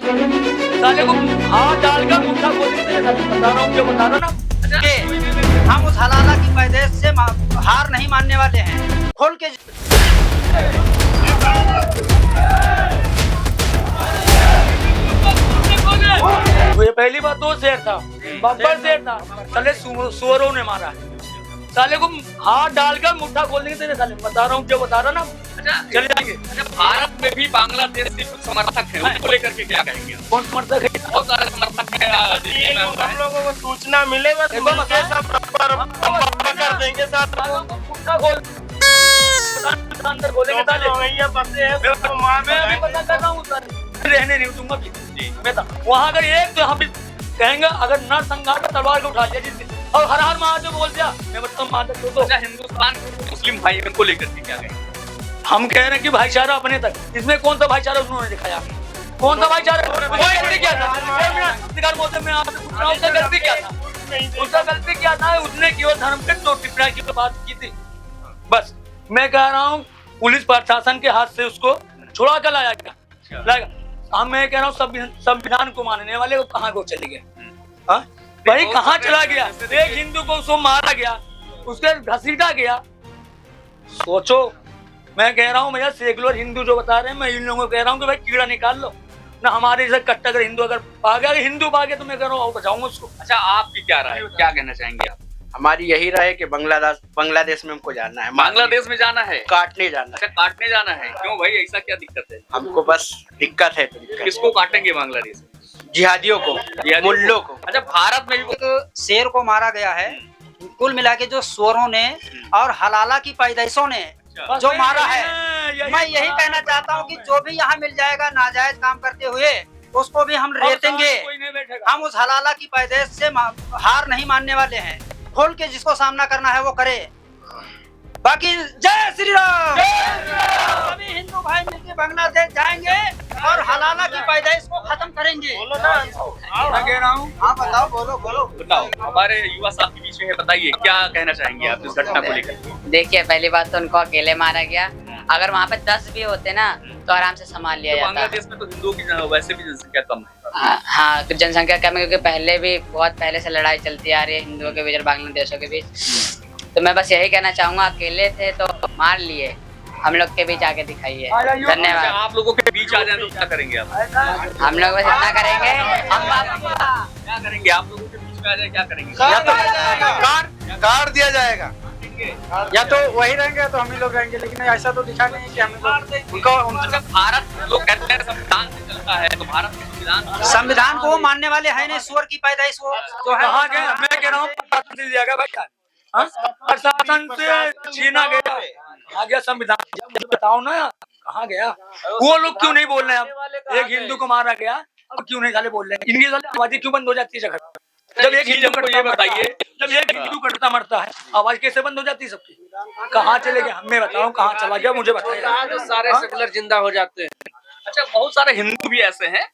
साले को हाथ डालकर मुद्दा खोलने के लिए बता रहा हूँ, जो बता रहा ना कि हम उस हलाला की पैदाइश से हार नहीं मानने वाले हैं। खोल के ये पहली बात तो शेर था, बब्बर शेर था, साले सुअरों ने मारा है। साले को हाथ डालकर मुट्ठा खोलने के लिए साले बता रहा हूँ, जो बता रहा ना चले जाएंगे। भारत में भी बांग्लादेश के कुछ समर्थक हैं, उनको लेकर के क्या कहेंगे? कौन समर्थक है? बहुत सारे समर्थक हैं। हम लोगों को सूचना मिलेगा तो मिलके सब कर देंगे साथ। मुट्ठा खोल अंदर खोलेंगे साले। मैं अभी पता कर रहा हूँ, रहने नहीं दूंगा वहाँ। अगर एक तो हम कहेंगे, अगर नर संघार में तलवार को उठा लिया जिसने और हर हर महादेव बोल दिया, मैं बताऊँ तो हिंदुस्तान के मुस्लिम भाई उनको लेकर के क्या कहेंगे? हम कह रहे हैं कि भाईचारा अपने तक, इसमें कौन सा भाईचारा उन्होंने दिखाया? कौन सा भाईचारा? कोई क्या था? में उसका गलती क्या था? उसका गलती क्या था? उसने केवल धर्म के दो टिप्पणी की बात की थी, बस। मैं कह रहा हूँ पुलिस प्रशासन के हाथ से उसको छुड़ा कर लाया गया। हम मैं कह रहा हूँ संविधान को मानने वाले वो कहाँ को चले गए? भाई कहाँ चला गया? एक हिंदू को उसको मारा गया, उसके घसीटा गया। सोचो, मैं कह रहा हूँ भैया सेकुलर हिंदू जो बता रहे हैं, मैं इन लोगों को कह रहा हूँ कि भाई कीड़ा निकाल लो ना। हमारे जैसे कट्टा अगर हिंदू अगर हिंदू भागे तो मैं कह रहा हूँ बचाऊंगा उसको। अच्छा, आपकी क्या राय, क्या कहना चाहेंगे आप? हमारी यही राय है कि बांग्लादेश में हमको जाना है। बांग्लादेश में जाना है? काटने जाना है। अच्छा, काटने जाना है। क्यों भाई, ऐसा क्या दिक्कत है? हमको बस दिक्कत है। किसको काटेंगे बांग्लादेश में? जिहादियों को, मुल्लों को। अच्छा, भारत में भी शेर को मारा गया है। कुल मिला के जो सुअरों ने और हलाला की पैदाइशों ने जो मारा है, मैं यही कहना चाहता हूँ कि जो भी यहाँ मिल जाएगा नाजायज काम करते हुए, उसको भी हम रेतेंगे। हम उस हलाला की पैदाइश से हार नहीं मानने वाले हैं। खोल के जिसको सामना करना है वो करे। बाकी जय श्री राम। सभी हिंदू भाई मिलकर बांग्लादेश जाएंगे और हलाला की पैदाइश को खत्म करेंगे। मैं कह रहा हूँ, हाँ बताओ, बोलो। बताओ, हमारे युवा साथ के बीच में है, बताइए क्या कहना चाहेंगे आप इस घटना को लेकर? देखिए, पहली बात तो उनको अकेले मारा गया। अगर वहाँ पे 10 भी होते ना तो आराम से संभाल लिया जाता। बांग्लादेश में तो हिंदुओं की वैसे भी जनसंख्या कम है। हाँ, तो जनसंख्या कम है क्योंकि पहले भी बहुत पहले से लड़ाई चलती आ रही है हिंदुओं के बीच और बांग्लादेशों के बीच। तो मैं बस यही कहना चाहूंगा, अकेले थे तो मार लिए, हम लोग के बीच आके दिखाइए। धन्यवाद। आप लोगों के बीच आ जाए तो क्या करेंगे आप? हम लोग बस इतना करेंगे, क्या करेंगे? आप लोगों के बीच में आ जाए क्या करेंगे? काट दिया जाएगा। या तो वही रहेंगे तो हम ही लोग रहेंगे, लेकिन ऐसा तो दिखा नहीं कि हम उनका भारत लोग कहते हैं संविधान से चलता है, तो भारत के संविधान को वो मानने वाले है नहीं। सुअर की पैदाइश वो जो है। कहाँ गए? मैं कह रहा हूँ प्रशासन से छीना गया, आ गया संविधान। बताओ ना कहाँ गया? वो लोग क्यों नहीं बोल रहे हैं? अब एक हिंदू को मारा गया, अब क्यों नहीं साले बोल रहे हैं? इनकी साले आवाज़ें क्यों बंद हो जाती है? जब एक हिंदू कटता बताइए, जब एक हिंदू कटता मरता है, आवाज कैसे बंद हो जाती है सबकी? कहाँ चले गए? हमें बताओ कहाँ चला गया, मुझे बताइए। सारे सेकुलर जिंदा हो जाते हैं। अच्छा, बहुत सारे हिंदू भी ऐसे हैं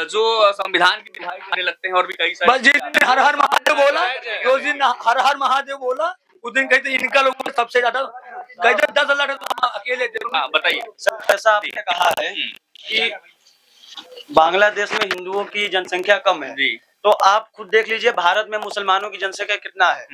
जो संविधान की दिखाई करने लगते हैं और भी कई सारे। बस जिस दिन हर हर महादेव बोला, उस दिन हर हर महादेव बोला, उस दिन कहते इनका लोगों में सबसे ज्यादा कहते 10 लड़े तो अकेले थे। बताइए। ऐसा आपने कहा है कि बांग्लादेश में हिंदुओं की जनसंख्या कम है, तो आप खुद देख लीजिए भारत में मुसलमानों की जनसंख्या कितना है।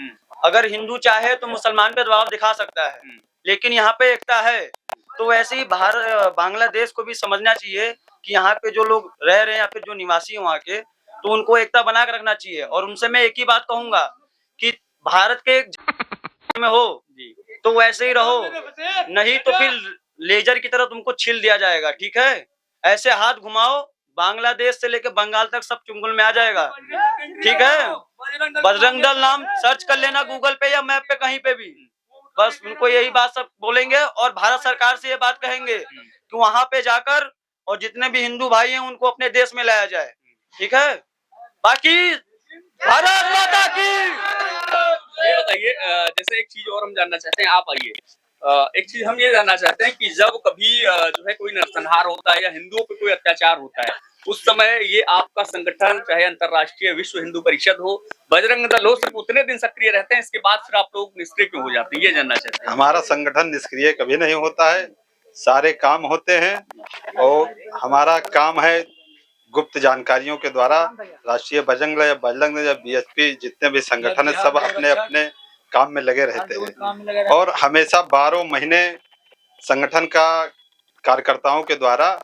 अगर हिंदू चाहे तो मुसलमान पे दबाव दिखा सकता है, लेकिन यहाँ पे एकता है। तो वैसे ही बांग्लादेश को भी समझना चाहिए कि यहाँ पे जो लोग रह रहे हैं या फिर जो निवासी हैं वहाँ के, तो उनको एकता बना कर रखना चाहिए। और उनसे मैं एक ही बात कहूंगा कि भारत के में हो तो वैसे ही रहो, नहीं तो फिर लेजर की तरह तुमको छील दिया जाएगा। ठीक है, ऐसे हाथ घुमाओ, बांग्लादेश से लेकर बंगाल तक सब चुंगल में आ जाएगा। ठीक है, बजरंग दल नाम सर्च कर लेना गूगल पे या मैप पे, कहीं पे भी। बस उनको यही बात सब बोलेंगे और भारत सरकार से ये बात कहेंगे कि वहां पे जाकर और जितने भी हिंदू भाई हैं उनको अपने देश में लाया जाए। ठीक है, बाकी भारत माता की। ये बताइए, जैसे एक चीज और हम जानना चाहते हैं, आप आइए। एक चीज हम ये जानना चाहते हैं कि जब कभी जो है कोई नरसंहार होता है या हिंदुओं पे कोई अत्याचार होता है, उस समय ये आपका संगठन, चाहे अंतर्राष्ट्रीय विश्व हिंदू परिषद हो, बजरंग दल हो, सिर्फ उतने दिन सक्रिय रहते हैं, इसके बाद फिर आप लोग निष्क्रिय क्यों हो जाते हैं? ये जानना चाहते हैं। हमारा संगठन निष्क्रिय कभी नहीं होता है, सारे काम होते हैं और हमारा काम है गुप्त जानकारियों के द्वारा राष्ट्रीय बजरंग दल या बीएसपी जितने भी संगठन है सब अपने अपने काम में लगे रहते हैं और हमेशा 12 महीने संगठन का कार्यकर्ताओं के द्वारा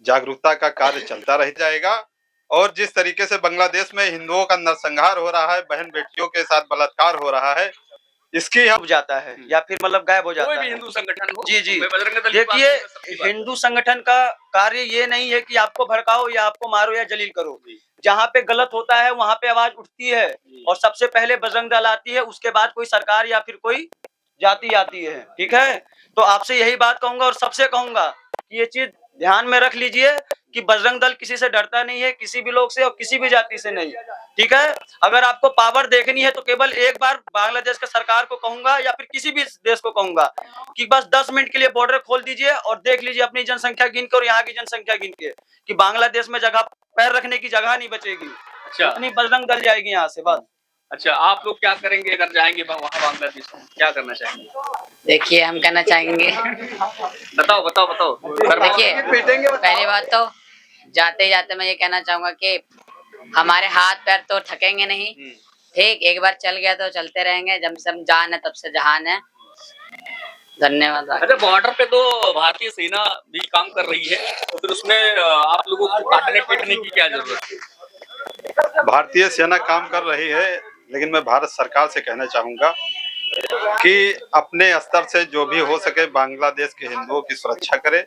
जागरूकता का कार्य चलता रह जाएगा। और जिस तरीके से बांग्लादेश में हिंदुओं का नरसंहार हो रहा है, बहन बेटियों के साथ बलात्कार हो रहा है, इसकी डूब जाता है या फिर मतलब गायब हो जाता कोई भी है। हिंदू संगठन हो, जी जी, मैं बजरंग दल की बात देखिए नहीं कर सकती। हिंदू संगठन का कार्य ये नहीं है कि आपको भड़काओ या आपको मारो या जलील करो। जहाँ पे गलत होता है वहाँ पे आवाज उठती है और सबसे पहले बजरंग दल आती है, उसके बाद कोई सरकार या फिर कोई जाति आती है। ठीक है, तो आपसे यही बात कहूंगा और सबसे कहूंगा कि ये चीज ध्यान में रख लीजिए कि बजरंग दल किसी से डरता नहीं है, किसी भी लोग से और किसी भी जाति से नहीं। ठीक है, अगर आपको पावर देखनी है तो केवल एक बार बांग्लादेश के सरकार को कहूंगा या फिर किसी भी देश को कहूंगा कि बस 10 मिनट के लिए बॉर्डर खोल दीजिए और देख लीजिए अपनी जनसंख्या गिन के और यहाँ की जनसंख्या गिन के कि बांग्लादेश में जगह पैर रखने की जगह नहीं बचेगी। अच्छा, इतनी बजरंग दल जाएगी यहाँ से बस। अच्छा, आप लोग क्या करेंगे अगर जाएंगे वहाँ बांग्लादेश में, क्या करना चाहेंगे? देखिए हम कहना चाहेंगे, बताओ बताओ बताओ। देखिए पहली बात तो जाते जाते मैं ये कहना चाहूंगा कि हमारे हाथ पैर तो थकेंगे नहीं। ठीक, एक बार चल गया तो चलते रहेंगे, जब से हम जान है तब से जहान है। धन्यवाद। अच्छा, बॉर्डर पे तो भारतीय सेना भी काम कर रही है, तो फिर उसमें आप लोगों को काटने पीटने की क्या जरूरत है? भारतीय सेना काम कर रही है, लेकिन मैं भारत सरकार से कहना चाहूंगा कि अपने स्तर से जो भी हो सके बांग्लादेश के हिंदुओं की सुरक्षा करे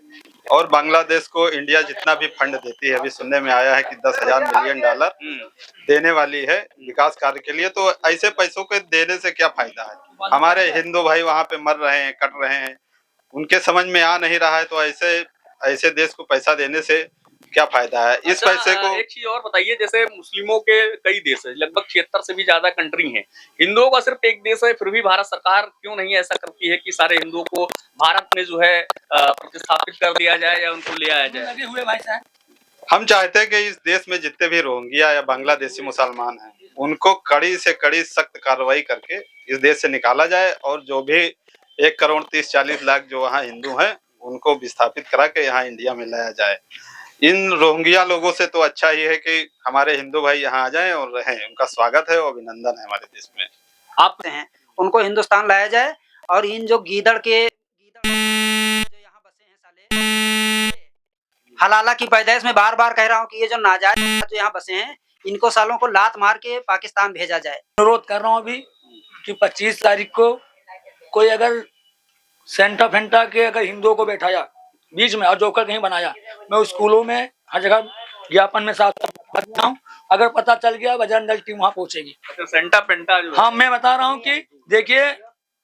और बांग्लादेश को इंडिया जितना भी फंड देती है, अभी सुनने में आया है कि 10,000 मिलियन डॉलर देने वाली है विकास कार्य के लिए, तो ऐसे पैसों के देने से क्या फायदा है? हमारे हिंदू भाई वहां पे मर रहे हैं, कट रहे हैं, उनके समझ में आ नहीं रहा है, तो ऐसे देश को पैसा देने से क्या फायदा है? इस पैसे को एक चीज और बताइए, जैसे मुस्लिमों के कई देश है, लगभग 76 से भी ज्यादा कंट्री हैं, हिंदुओं का सिर्फ एक देश है, फिर भी भारत सरकार क्यों नहीं ऐसा करती है कि सारे हिंदुओं को भारत में जो है प्रतिस्थापित कर दिया जाए या उनको ले आया जाए? लगे हुए भाई साहब, हम चाहते हैं कि इस देश में जितने भी रोहिंग्या या बांग्लादेशी मुसलमान हैं, उनको कड़ी से कड़ी सख्त कार्रवाई करके इस देश से निकाला जाए और जो भी 1,30,40 लाख जो वहाँ हिंदू हैं उनको विस्थापित करा के यहाँ इंडिया में लाया जाए। इन रोहिंग्या लोगों से तो अच्छा ही है कि हमारे हिंदू भाई यहाँ आ जाएं और रहें, उनका स्वागत है और अभिनंदन है हमारे देश में। आप हैं उनको हिंदुस्तान लाया जाए और इन जो गीदड़ जो यहाँ बसे हैं साले, हलाला की पैदाइश में बार बार कह रहा हूँ कि ये जो नाजायज जो यहाँ बसे हैं इनको सालों को लात मार के पाकिस्तान भेजा जाए। अनुरोध कर रहा हूँ अभी कि 25 तारीख को कोई अगर सेंटा फेंटा के अगर हिंदुओं को बैठाया बीच में और जोकर कहीं बनाया, मैं स्कूलों में हर जगह ज्ञापन में साथ करता हूँ। अगर पता चल गया बजरंग दल टीम वहाँ पहुंचेगी। अच्छा, सेंटा पेंटा जो हाँ, मैं बता रहा हूँ कि देखिए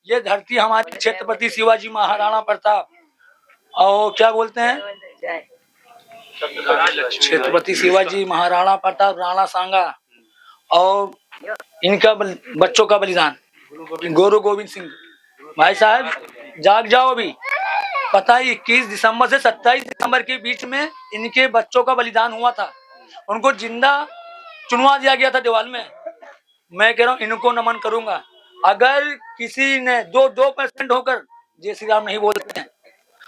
ये धरती हमारी छत्रपति शिवाजी महाराणा प्रताप और क्या बोलते हैं छत्रपति शिवाजी महाराणा प्रताप, राणा सांगा और इनका बच्चों का बलिदान, गुरु गोविंद सिंह। भाई साहब जाग जाओ, अभी पता है 21 दिसंबर से 27 दिसंबर के बीच में इनके बच्चों का बलिदान हुआ था, उनको जिंदा चुनवा दिया गया था दीवार में। मैं कह रहा हूँ इनको नमन करूंगा। अगर किसी ने 2% होकर जय श्री राम नहीं बोलते हैं,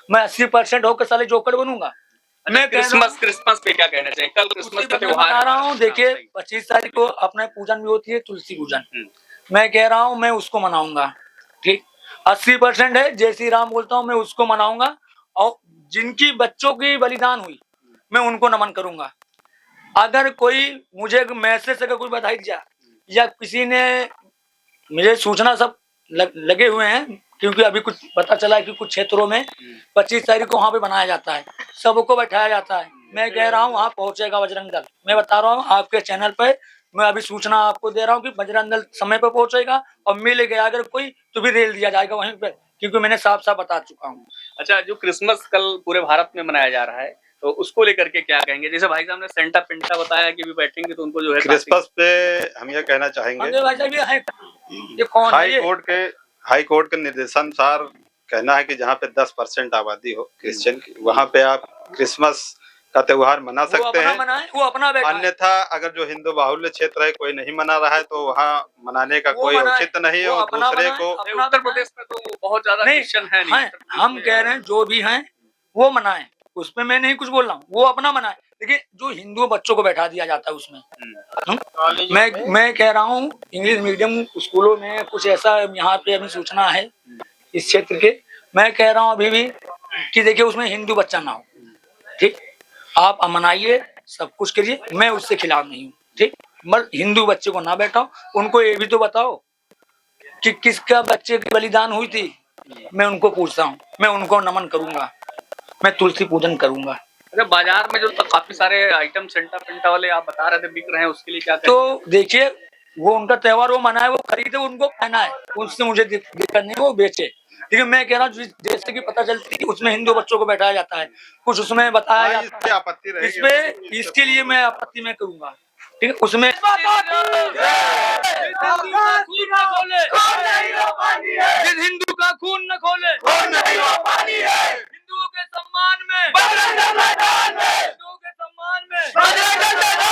मैं 80% होकर साले जोकर बनूंगा। मैं क्रिसमस पे क्या कहना चाहिए? कल क्रिसमस का त्योहार बता रहा हूँ, देखिए 25 तारीख को अपने पूजन भी होती है, तुलसी पूजन। मैं कह रहा हूँ मैं उसको मनाऊंगा। ठीक, 80% है जय श्री राम बोलता हूँ, मैं उसको मनाऊंगा और जिनकी बच्चों की बलिदान हुई मैं उनको नमन करूंगा। अगर कोई मुझे मैसेज अगर कोई बधाई दिया या किसी ने मुझे सूचना सब लगे हुए हैं, क्योंकि अभी कुछ पता चला है कि कुछ क्षेत्रों में 25 तारीख को वहाँ पे बनाया जाता है, सबको बैठाया जाता है। मैं कह रहा हूँ वहाँ पहुंचेगा बजरंग दल। मैं बता रहा हूँ आपके चैनल पे, मैं अभी सूचना आपको दे रहा हूँ कि बजरंग दल समय पर पहुंचेगा और मिल गया अगर कोई तो भी रेल दिया जाएगा वहीं पे, क्योंकि मैंने साफ साफ बता चुका हूँ। अच्छा, जो क्रिसमस कल पूरे भारत में मनाया जा रहा है तो उसको लेकर के क्या कहेंगे? जैसे भाई साहब ने सेंटा पिंटा बताया कि भी बैठेंगे तो उनको जो है क्रिसमस पे हम ये कहना चाहेंगे हाई कोर्ट के निर्देशानुसार कहना है कि जहाँ पे 10% आबादी हो क्रिश्चियन की, वहाँ पे आप क्रिसमस का त्योहार मना सकते हैं। वो अपना अन्यथा अगर जो हिंदू बाहुल्य क्षेत्र है कोई नहीं मना रहा है तो वहाँ मनाने का कोई औचित्य नहीं है। और दूसरे को उत्तर प्रदेश में तो बहुत ज्यादा क्रिश्चियन है नहीं। हम कह रहे हैं जो भी हैं वो मनाएं, उसमें मैं नहीं कुछ बोल रहा हूँ, वो अपना मनाए। देखिए जो हिंदू बच्चों को बैठा दिया जाता है उसमें मैं कह रहा हूँ इंग्लिश मीडियम स्कूलों में कुछ ऐसा यहाँ पे अभी सूचना है इस क्षेत्र के। मैं कह रहा हूँ अभी भी कि देखिए उसमें हिंदू बच्चा ना हो, ठीक। आप मनाइए, सब कुछ करिए, मैं उससे खिलाफ नहीं हूँ, ठीक। मगर हिंदू बच्चे को ना बैठाओ। उनको ये भी तो बताओ कि किसका बच्चे की बलिदान हुई थी। मैं उनको पूछता हूँ, मैं उनको नमन करूंगा, मैं तुलसी पूजन करूंगा। अच्छा, बाजार में जो तो काफी सारे आइटम सेंटा पेंटा वाले आप बता रहे थे बिक रहे हैं, उसके लिए क्या करें? तो देखिए वो उनका त्योहार, वो मनाए, वो खरीदे, उनको पहना है, उससे मुझे दिक्कत नहीं, वो बेचे। लेकिन मैं कह रहा हूँ जैसे कि पता चलती है कि उसमें हिंदू बच्चों को बैठाया जाता है, कुछ उसमें बताया जाता है, आपत्ति रहेगी इसमें इसके लिए मैं आपत्ति में करूंगा, ठीक है। उसमें जिस हिंदू का खून न खोले, हिंदुओं के सम्मान में, हिंदुओं के सम्मान में